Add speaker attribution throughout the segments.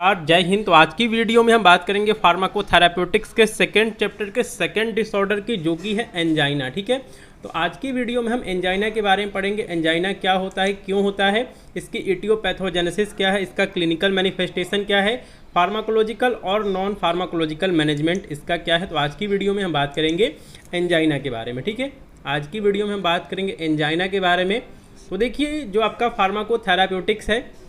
Speaker 1: आज जय हिंद। तो आज की वीडियो में हम बात करेंगे फार्माकोथेराप्यूटिक्स के सेकेंड चैप्टर के सेकेंड डिसऑर्डर की, जो कि है एंजाइना। ठीक है, तो आज की वीडियो में हम एंजाइना के बारे में पढ़ेंगे। एंजाइना क्या होता है, क्यों होता है, इसकी इटियोपैथोजेनेसिस क्या है, इसका क्लिनिकल मैनिफेस्टेशन क्या है, फार्माकोलॉजिकल और नॉन फार्माकोलॉजिकल मैनेजमेंट इसका क्या है। तो आज की वीडियो में हम बात करेंगे एंजाइना के बारे में। ठीक है, आज की वीडियो में हम बात करेंगे एंजाइना के बारे में। तो देखिए, जो आपका फार्माकोथेराप्यूटिक्स है,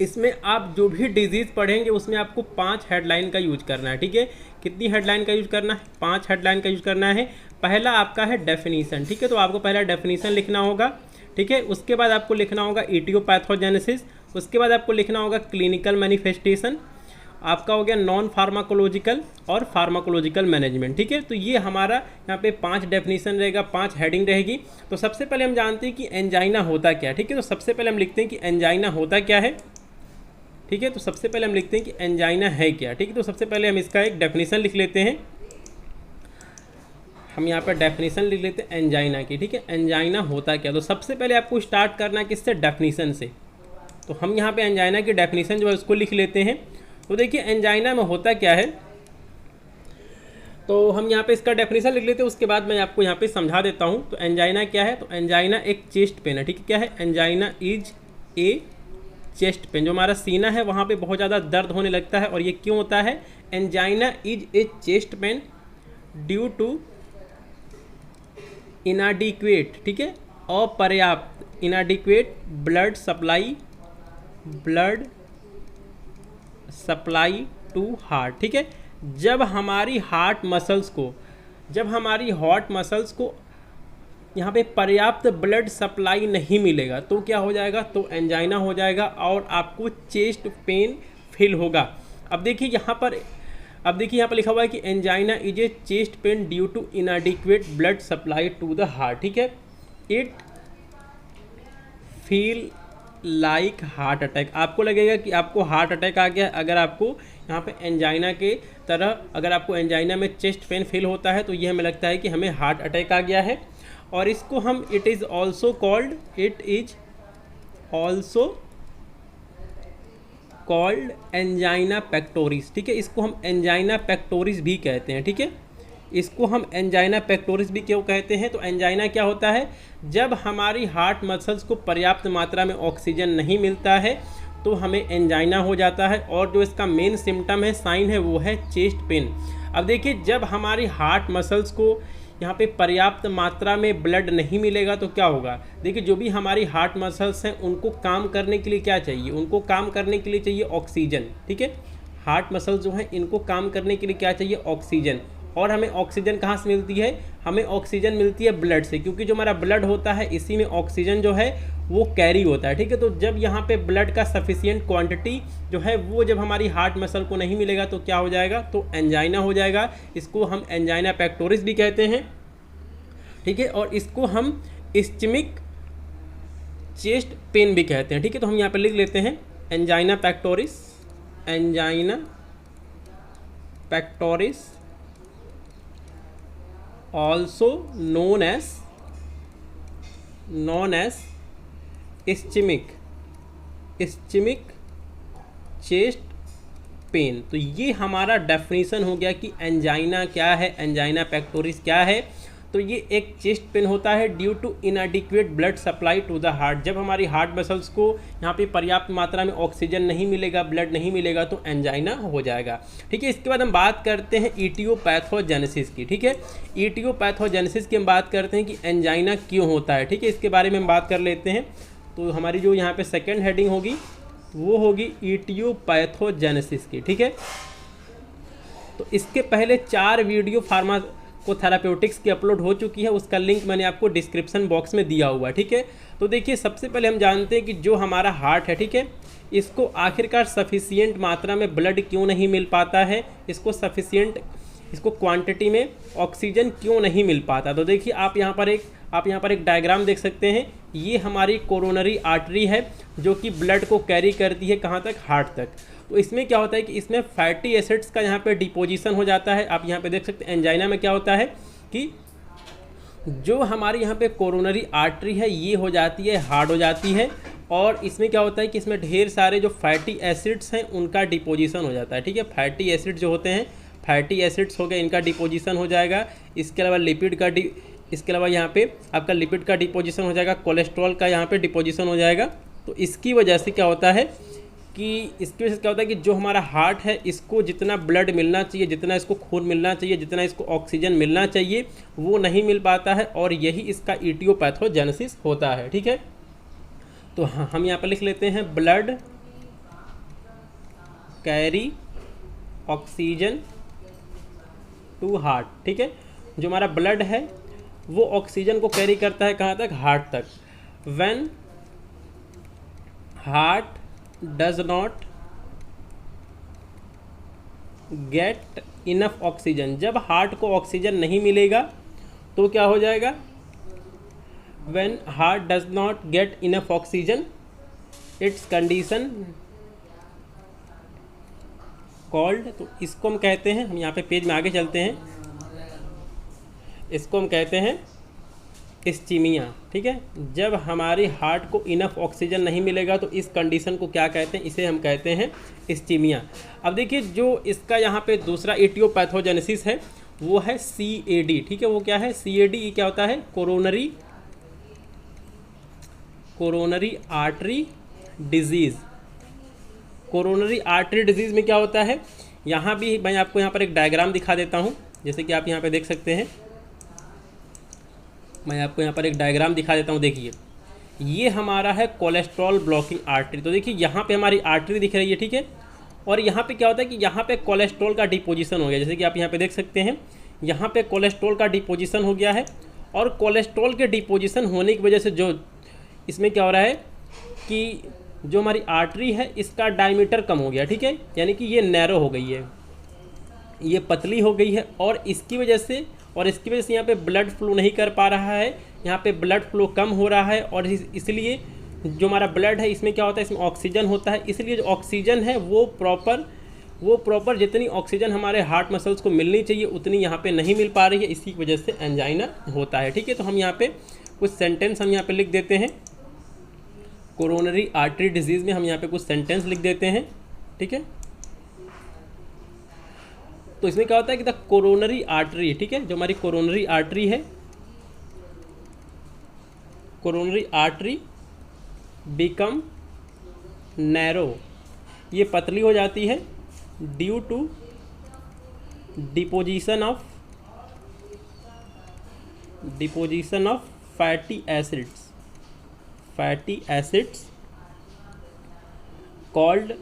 Speaker 1: इसमें आप जो भी डिजीज़ पढ़ेंगे उसमें आपको 5 हेडलाइन का यूज करना है। ठीक है, कितनी हेडलाइन का यूज करना है? 5 हेडलाइन का यूज करना है। पहला आपका है डेफिनीशन। ठीक है, तो आपको पहला डेफिनीशन लिखना होगा। ठीक है, उसके बाद आपको लिखना होगा इटियोपैथोजेनेसिस, उसके बाद आपको लिखना होगा क्लिनिकल मैनिफेस्टेशन, आपका हो गया नॉन फार्माकोलॉजिकल और फार्माकोलॉजिकल मैनेजमेंट। ठीक है, तो ये हमारा यहाँ पे 5 डेफिनीशन रहेगा, 5 हेडिंग रहेगी। तो सबसे पहले हम जानते हैं कि एंजाइना होता क्या है। ठीक है, तो सबसे पहले हम लिखते हैं कि एंजाइना होता क्या है। ठीक है, तो सबसे पहले हम लिखते हैं कि एंजाइना है क्या। ठीक है, तो सबसे पहले हम इसका एक डेफिनेशन लिख लेते हैं। हम यहाँ पर डेफिनेशन लिख लेते हैं एंजाइना की। ठीक है, एंजाइना होता क्या। तो सबसे पहले आपको स्टार्ट करना है किससे? डेफिनेशन से। तो हम यहाँ पे एंजाइना की डेफिनेशन जो है उसको लिख लेते हैं। तो देखिए, एंजाइना में होता क्या है, तो हम यहाँ पे इसका डेफिनेशन लिख लेते हैं, उसके बाद मैं आपको यहाँ पे समझा देता हूँ। तो एंजाइना क्या है, तो एंजाइना एक चेस्ट पेन है। ठीक है, क्या है? Angina is a chest pen. जो हमारा सीना है वहाँ पे बहुत ज़्यादा दर्द होने लगता है। और ये क्यों होता है? Angina is a chest pain due to inadequate, ठीक है, अपर्याप्त, inadequate blood supply to heart. ठीक है, जब हमारी हार्ट मसल्स को यहाँ पे पर्याप्त ब्लड सप्लाई नहीं मिलेगा तो क्या हो जाएगा? तो एंजाइना हो जाएगा और आपको चेस्ट पेन फील होगा। अब देखिए यहाँ पर लिखा हुआ है कि angina is a chest pain due to inadequate blood supply to the heart. ठीक है, it feel like heart attack. आपको लगेगा कि आपको हार्ट अटैक आ गया अगर आपको यहाँ पे एंजाइना के तरह, अगर आपको एंजाइना में चेस्ट पेन फील होता है तो ये हमें लगता है कि हमें हार्ट अटैक आ गया है। और इसको हम it is also called angina pectoris. ठीक है, इसको हम एंजाइना पेक्टोरिस भी कहते हैं। ठीक है, इसको हम एंजाइना पेक्टोरिस भी क्यों कहते हैं? तो एंजाइना क्या होता है, जब हमारी हार्ट मसल्स को पर्याप्त मात्रा में ऑक्सीजन नहीं मिलता है तो हमें एंजाइना हो जाता है। और जो इसका मेन सिम्टम है, साइन है, वो है चेस्ट पेन। अब देखिए, जब हमारी हार्ट मसल्स को यहाँ पे पर्याप्त मात्रा में ब्लड नहीं मिलेगा तो क्या होगा? देखिए, जो भी हमारी हार्ट मसल्स हैं उनको काम करने के लिए क्या चाहिए? उनको काम करने के लिए चाहिए ऑक्सीजन। ठीक है, हार्ट मसल्स जो हैं इनको काम करने के लिए क्या चाहिए? ऑक्सीजन। और हमें ऑक्सीजन कहाँ से मिलती है? हमें ऑक्सीजन मिलती है ब्लड से, क्योंकि जो हमारा ब्लड होता है इसी में ऑक्सीजन जो है वो कैरी होता है। ठीक है, तो जब यहाँ पे ब्लड का सफिशिएंट क्वांटिटी जो है वो जब हमारी हार्ट मसल को नहीं मिलेगा तो क्या हो जाएगा? तो एंजाइना हो जाएगा। इसको हम एंजाइना पेक्टोरिस भी कहते हैं। ठीक है, और इसको हम इस्चमिक चेस्ट पेन भी कहते हैं। ठीक है, तो हम यहाँ पे लिख लेते हैं angina pectoris also known as ischaemic chest pain. तो ये हमारा डेफिनेशन हो गया कि एंजाइना क्या है, एंजाइना पेक्टोरिस क्या है। तो ये एक चेस्ट पेन होता है due to inadequate blood supply to the heart. जब हमारी हार्ट मसल्स को यहाँ पे पर्याप्त मात्रा में ऑक्सीजन नहीं मिलेगा, ब्लड नहीं मिलेगा तो एंजाइना हो जाएगा। ठीक है, इसके बाद हम बात करते हैं इटियोपैथोजेनेसिस की। ठीक है, इटियोपैथोजेनेसिस की हम बात करते हैं कि एंजाइना क्यों होता है। ठीक है, इसके बारे में हम बात कर लेते हैं। तो हमारी जो यहाँ पर सेकेंड हेडिंग होगी वो होगी इटियोपैथोजेनेसिस की। ठीक है, तो इसके पहले 4 वीडियो फार्माकोथेराप्यूटिक्स की अपलोड हो चुकी है, उसका लिंक मैंने आपको डिस्क्रिप्शन बॉक्स में दिया हुआ है। ठीक है, तो देखिए, सबसे पहले हम जानते हैं कि जो हमारा हार्ट है, ठीक है, इसको आखिरकार सफिशिएंट मात्रा में ब्लड क्यों नहीं मिल पाता है, इसको क्वांटिटी में ऑक्सीजन क्यों नहीं मिल पाता। तो देखिए, आप यहाँ पर एक डायग्राम देख सकते हैं। ये हमारी कोरोनरी आर्टरी है जो कि ब्लड को कैरी करती है कहाँ तक? हार्ट तक। तो इसमें क्या होता है कि इसमें फैटी एसिड्स का यहाँ पे डिपोजिशन हो जाता है। आप यहाँ पे देख सकते हैं एंजाइना में क्या होता है कि जो हमारी यहाँ पे कोरोनरी आर्टरी है ये हो जाती है हार्ड हो जाती है और इसमें क्या होता है कि इसमें ढेर सारे जो फैटी एसिड्स हैं उनका डिपोजिशन हो जाता है, ठीक है। फैटी एसिड जो होते हैं, फैटी एसिड्स हो गए, इनका डिपोजिशन हो जाएगा। इसके अलावा लिपिड का इसके अलावा यहाँ पे आपका लिपिड का डिपोजिशन हो जाएगा, कोलेस्ट्रॉल का यहाँ पे डिपोजिशन हो जाएगा। तो इसकी वजह से क्या होता है कि जो हमारा हार्ट है इसको जितना ब्लड मिलना चाहिए, जितना इसको खून मिलना चाहिए, जितना इसको ऑक्सीजन मिलना चाहिए, वो नहीं मिल पाता है, और यही इसका इटियोपैथोजेनेसिस होता है, ठीक है। तो हम यहाँ पर लिख लेते हैं blood carry oxygen to heart, ठीक है। जो हमारा ब्लड है वो ऑक्सीजन को कैरी करता है कहाँ तक? हार्ट तक। When heart does not get enough oxygen, जब हार्ट को ऑक्सीजन नहीं मिलेगा तो क्या हो जाएगा? When heart does not get enough oxygen it's condition called, तो इसको हम कहते हैं, हम यहाँ पे पेज में आगे चलते हैं, इसको हम कहते हैं इस्चीमिया, ठीक है। जब हमारी हार्ट को इनफ ऑक्सीजन नहीं मिलेगा तो इस कंडीशन को क्या कहते हैं? इसे हम कहते हैं इस्चीमिया। अब देखिए जो इसका यहाँ पे दूसरा इटियोपैथोजेनेसिस है वो है CAD, ठीक है। वो क्या है? CAD ये क्या होता है? Coronary artery disease. Coronary artery disease में क्या होता है? यहाँ भी मैं आपको यहाँ पर एक डायग्राम दिखा देता हूँ, जैसे कि आप यहाँ पे देख सकते हैं। मैं आपको यहाँ पर एक डायग्राम दिखा देता हूँ, देखिए ये हमारा है कोलेस्ट्रॉल ब्लॉकिंग आर्टरी। तो देखिए यहाँ पे हमारी आर्टरी दिख रही है, ठीक है। और यहाँ पे क्या होता है कि यहाँ पे कोलेस्ट्रॉल का डिपोजिशन हो गया, जैसे कि आप यहाँ पे देख सकते हैं, यहाँ पे कोलेस्ट्रॉल का डिपोजिशन हो गया है। और कोलेस्ट्रॉल के डिपोजिशन होने की वजह से जो इसमें क्या हो रहा है कि जो हमारी आर्टरी है इसका डायमीटर कम हो गया, ठीक है। यानी कि ये नैरो हो गई है, ये पतली हो गई है, और इसकी वजह से यहाँ पे ब्लड फ्लो नहीं कर पा रहा है, यहाँ पे ब्लड फ्लो कम हो रहा है। और इसलिए जो हमारा ब्लड है इसमें क्या होता है? इसमें ऑक्सीजन होता है। इसलिए जो ऑक्सीजन है वो प्रॉपर जितनी ऑक्सीजन हमारे हार्ट मसल्स को मिलनी चाहिए उतनी यहाँ पे नहीं मिल पा रही है, इसी की वजह से एंजाइना होता है, ठीक है। तो हम यहाँ पे कुछ सेंटेंस हम यहाँ पे लिख देते हैं, कोरोनरी आर्टरी डिजीज़ में हम यहाँ पे कुछ सेंटेंस लिख देते हैं, ठीक है। तो इसमें क्या होता है कि द कोरोनरी आर्टरी, ठीक है, जो हमारी कोरोनरी आर्टरी है, कोरोनरी आर्टरी बिकम नैरो, ये पतली हो जाती है due to deposition of fatty acids called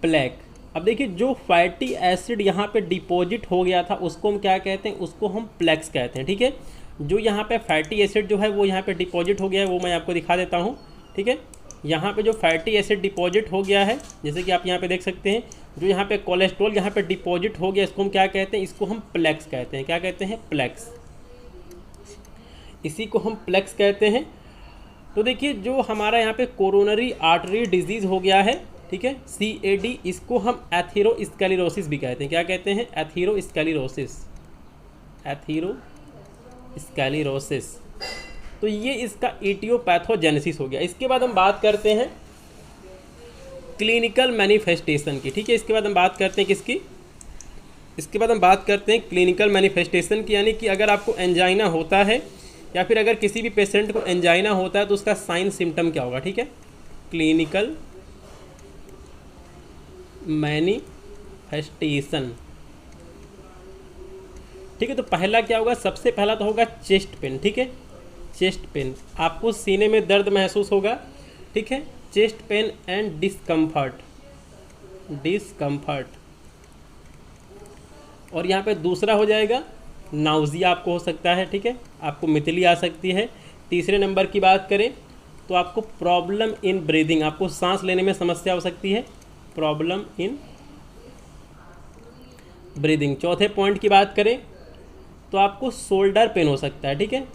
Speaker 1: plaque. अब देखिए जो फैटी एसिड यहाँ पे डिपॉजिट हो गया था उसको हम क्या कहते हैं? उसको हम प्लेक्स कहते हैं, ठीक है। जो यहाँ पे फैटी एसिड जो है वो यहाँ पे डिपॉजिट हो गया है, वो मैं आपको दिखा देता हूँ, ठीक है। यहाँ पे जो फैटी एसिड डिपॉजिट हो गया है, जैसे कि आप यहाँ पे देख सकते हैं, जो यहाँ पे कोलेस्ट्रॉल यहाँ पे डिपॉजिट हो गया, इसको हम क्या कहते हैं? इसको हम प्लेक्स कहते हैं। क्या कहते हैं? प्लेक्स। इसी को हम प्लेक्स कहते हैं। तो देखिए जो हमारा यहाँ पे कोरोनरी आर्टरी डिजीज़ हो गया है, ठीक है, CAD, इसको हम एथेरोस्क्लेरोसिस भी कहते हैं। क्या कहते हैं? एथेरोस्क्लेरोसिस। तो ये इसका इटियोपैथोजेनेसिस हो गया। इसके बाद हम बात करते हैं क्लिनिकल मैनिफेस्टेशन की, ठीक है। इसके बाद हम बात करते हैं किसकी? इसके बाद हम बात करते हैं क्लिनिकल मैनिफेस्टेशन की, यानी कि अगर आपको एंजाइना होता है या फिर अगर किसी भी पेशेंट को एंजाइना होता है तो उसका साइन सिम्टम क्या होगा, ठीक है। क्लिनिकल मैनिफेस्टेशन, ठीक है। तो पहला क्या होगा? सबसे पहला तो होगा चेस्ट पेन, ठीक है। चेस्ट पेन, आपको सीने में दर्द महसूस होगा, ठीक है। Chest pain and discomfort. और यहाँ पे दूसरा हो जाएगा नाउजिया, आपको हो सकता है, ठीक है, आपको मितली आ सकती है। तीसरे नंबर की बात करें तो आपको प्रॉब्लम इन ब्रीदिंग, आपको सांस लेने में समस्या हो सकती है, प्रॉब्लम इन ब्रीदिंग। चौथे पॉइंट की बात करें तो आपको शोल्डर पेन हो सकता है, ठीक है,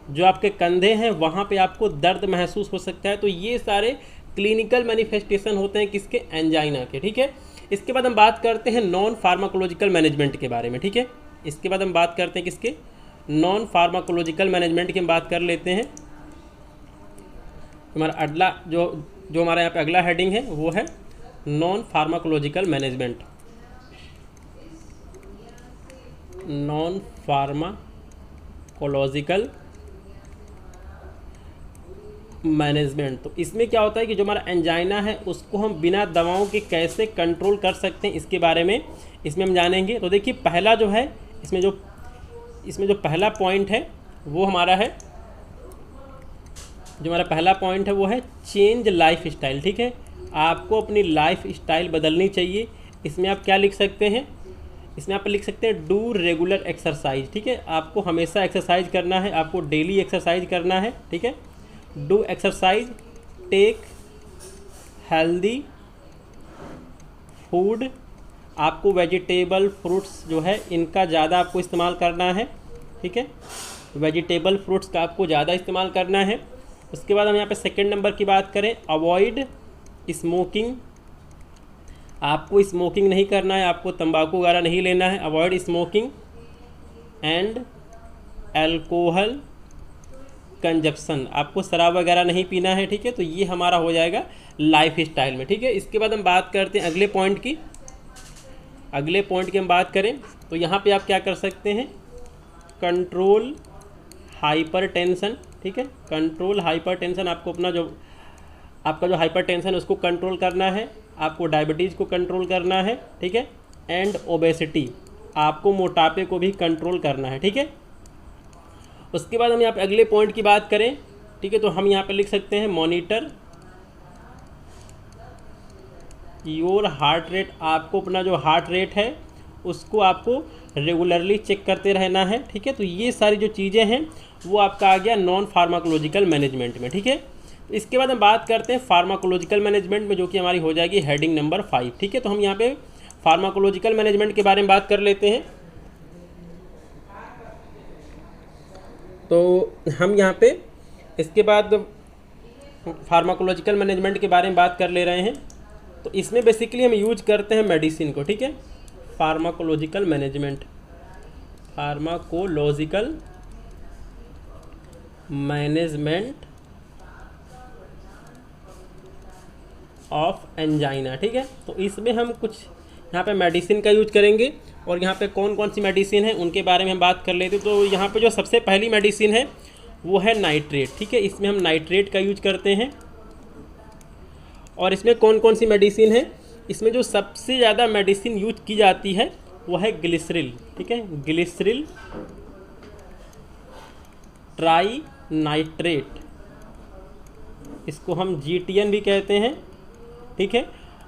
Speaker 1: जो आपके कंधे हैं वहाँ पे आपको दर्द महसूस हो सकता है। तो ये सारे क्लिनिकल मैनिफेस्टेशन होते हैं किसके? एंजाइना के, ठीक है। इसके बाद हम बात करते हैं नॉन फार्माकोलॉजिकल मैनेजमेंट के बारे में, ठीक है। इसके बाद हम बात करते हैं किसके? नॉन फार्माकोलॉजिकल मैनेजमेंट की हम बात कर लेते हैं। हमारा अगला जो जो हमारा यहाँ पे अगला हेडिंग है वो है non pharmacological management. Non pharmacological management, तो इसमें क्या होता है कि जो हमारा एंजाइना है उसको हम बिना दवाओं के कैसे कंट्रोल कर सकते हैं, इसके बारे में इसमें हम जानेंगे। तो देखिए पहला जो है इसमें जो पहला पॉइंट है वो हमारा है, जो हमारा पहला पॉइंट है वो है चेंज लाइफ स्टाइल। ठीक है, आपको अपनी लाइफ स्टाइल बदलनी चाहिए। इसमें आप क्या लिख सकते हैं, इसमें आप लिख सकते हैं डू रेगुलर एक्सरसाइज। ठीक है, आपको हमेशा एक्सरसाइज करना है, आपको डेली एक्सरसाइज करना है। ठीक है, do exercise, take healthy food, आपको वेजिटेबल फ्रूट्स जो है इनका ज़्यादा आपको इस्तेमाल करना है। ठीक है, वेजिटेबल फ्रूट्स का आपको ज़्यादा इस्तेमाल करना है। उसके बाद हम यहाँ पे सेकंड नंबर की बात करें, अवॉइड स्मोकिंग, आपको स्मोकिंग नहीं करना है, आपको तंबाकू वगैरह नहीं लेना है। Avoid smoking and alcohol consumption, आपको शराब वगैरह नहीं पीना है। ठीक है, तो ये हमारा हो जाएगा लाइफ स्टाइल में। ठीक है, इसके बाद हम बात करते हैं अगले पॉइंट की। अगले पॉइंट की हम बात करें तो यहाँ पे आप क्या कर सकते हैं, कंट्रोल हाइपर टेंशन। ठीक है, कंट्रोल हाइपर टेंशन, आपको अपना जो आपका जो हाइपर टेंशन उसको कंट्रोल करना है, आपको डायबिटीज़ को कंट्रोल करना है। ठीक है, एंड ओबेसिटी, आपको मोटापे को भी कंट्रोल करना है। ठीक है, उसके बाद हम यहाँ पे अगले पॉइंट की बात करें। ठीक है, तो हम यहाँ पे लिख सकते हैं मॉनिटर योर हार्ट रेट, आपको अपना जो हार्ट रेट है उसको आपको रेगुलरली चेक करते रहना है। ठीक है, तो ये सारी जो चीज़ें हैं वो आपका आ गया नॉन फार्माकोलॉजिकल मैनेजमेंट में। ठीक है, तो इसके बाद हम बात करते हैं फार्माकोलॉजिकल मैनेजमेंट में, जो कि हमारी हो जाएगी हेडिंग नंबर 5। ठीक है, तो हम यहाँ पे फार्माकोलॉजिकल मैनेजमेंट के बारे में बात कर लेते हैं। तो हम यहाँ पे इसके बाद फार्माकोलॉजिकल मैनेजमेंट के बारे में बात कर ले रहे हैं। तो इसमें बेसिकली हम यूज करते हैं मेडिसिन को। ठीक है, pharmacological management, pharmacological management of angina. ठीक है, तो इसमें हम कुछ यहाँ पे मेडिसिन का यूज करेंगे और यहाँ पे कौन कौन सी मेडिसिन है उनके बारे में हम बात कर लेते हैं। तो यहाँ पे जो सबसे पहली मेडिसिन है वो है नाइट्रेट। ठीक है, इसमें हम नाइट्रेट का यूज करते हैं। और इसमें कौन कौन सी मेडिसिन है, इसमें जो सबसे ज़्यादा मेडिसिन यूज की जाती है वो है ग्लिसरिल। ठीक है, ग्लिसरिल ट्राई नाइट्रेट, इसको हम GTN भी कहते हैं। ठीक है,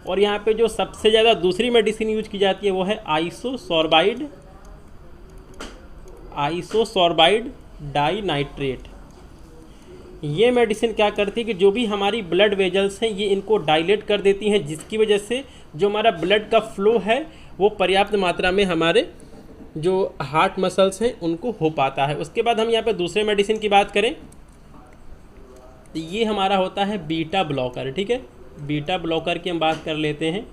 Speaker 1: और यहाँ पे जो सबसे ज़्यादा दूसरी मेडिसिन यूज की जाती है वो है आइसोसोर्बाइड डाई नाइट्रेट। ये मेडिसिन क्या करती है कि जो भी हमारी ब्लड वेजल्स हैं ये इनको डायलेट कर देती हैं, जिसकी वजह से जो हमारा ब्लड का फ्लो है वो पर्याप्त मात्रा में हमारे जो हार्ट मसल्स हैं उनको हो पाता है। उसके बाद हम यहाँ पे दूसरे मेडिसिन की बात करें तो ये हमारा होता है बीटा ब्लॉकर। ठीक है, बीटा ब्लॉकर की हम बात कर लेते हैं।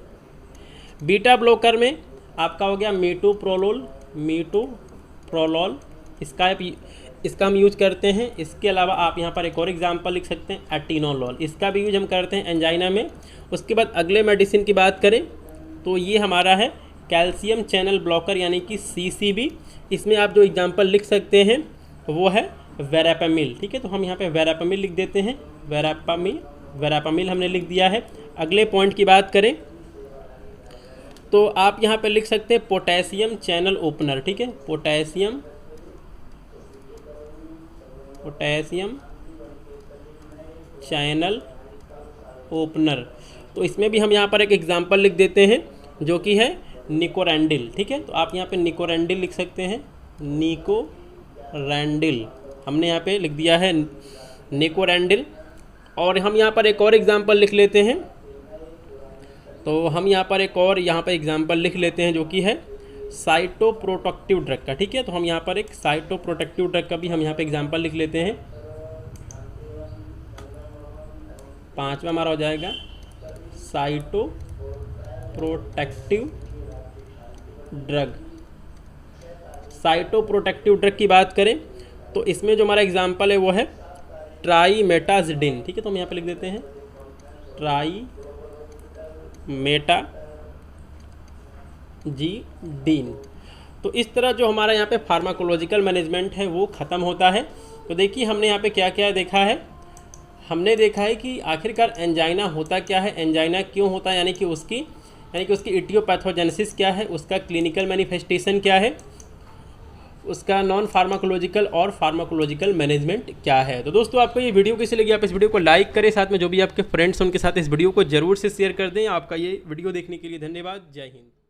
Speaker 1: बीटा ब्लॉकर में आपका हो गया मीटोप्रोलोल, इसका हम यूज करते हैं। इसके अलावा आप यहाँ पर एक और एग्जांपल लिख सकते हैं एटिनोलोल, इसका भी यूज हम करते हैं एंजाइना में। उसके बाद अगले मेडिसिन की बात करें तो ये हमारा है कैल्शियम चैनल ब्लॉकर यानी कि CCB। इसमें आप जो एग्जांपल लिख सकते हैं वो है वेरापामिल। ठीक है, तो हम यहाँ पे वेरापामिल लिख देते हैं, वेरापामिल हमने लिख दिया है। अगले पॉइंट की बात करें तो आप यहाँ पे लिख सकते हैं पोटेशियम चैनल ओपनर। ठीक है, पोटेशियम चैनल ओपनर, तो इसमें भी हम यहाँ पर एक एग्जांपल लिख देते हैं जो कि है निकोरेंडिल। ठीक है, तो आप यहाँ पे निकोरेंडिल लिख सकते हैं, निकोरेंडिल हमने यहाँ पे लिख दिया है निकोरेंडिल। और हम यहाँ पर एक और एग्जांपल लिख लेते हैं, तो हम यहाँ पर एक और एग्जांपल लिख लेते हैं जो कि है साइटोप्रोटेक्टिव ड्रग का। ठीक है, तो हम यहाँ पर एक साइटोप्रोटेक्टिव ड्रग का भी हम यहाँ पे एग्जांपल लिख लेते हैं। 5वां हमारा हो जाएगा साइटोप्रोटेक्टिव ड्रग। साइटोप्रोटेक्टिव ड्रग की बात करें तो इसमें जो हमारा एग्जांपल है वो है ट्राईमेटाजिडिन, ठीक है, तो हम यहाँ पे लिख देते हैं ट्राईमेटाजिडिन। तो इस तरह जो हमारा यहाँ पे फार्माकोलॉजिकल मैनेजमेंट है वो ख़त्म होता है। तो देखिए हमने यहाँ पे क्या क्या देखा है। हमने देखा है कि आखिरकार एंजाइना होता क्या है, एंजाइना क्यों होता है, यानी कि उसकी इटियोपैथोजेनेसिस क्या है, उसका क्लिनिकल मैनिफेस्टेशन क्या है, उसका नॉन फार्माकोलॉजिकल और फार्माकोलॉजिकल मैनेजमेंट क्या है। तो दोस्तों आपको ये वीडियो कैसी लगी, आप इस वीडियो को लाइक करें, साथ में जो भी आपके फ्रेंड्स हैं उनके साथ इस वीडियो को जरूर से शेयर कर दें। आपका ये वीडियो देखने के लिए धन्यवाद। जय हिंद।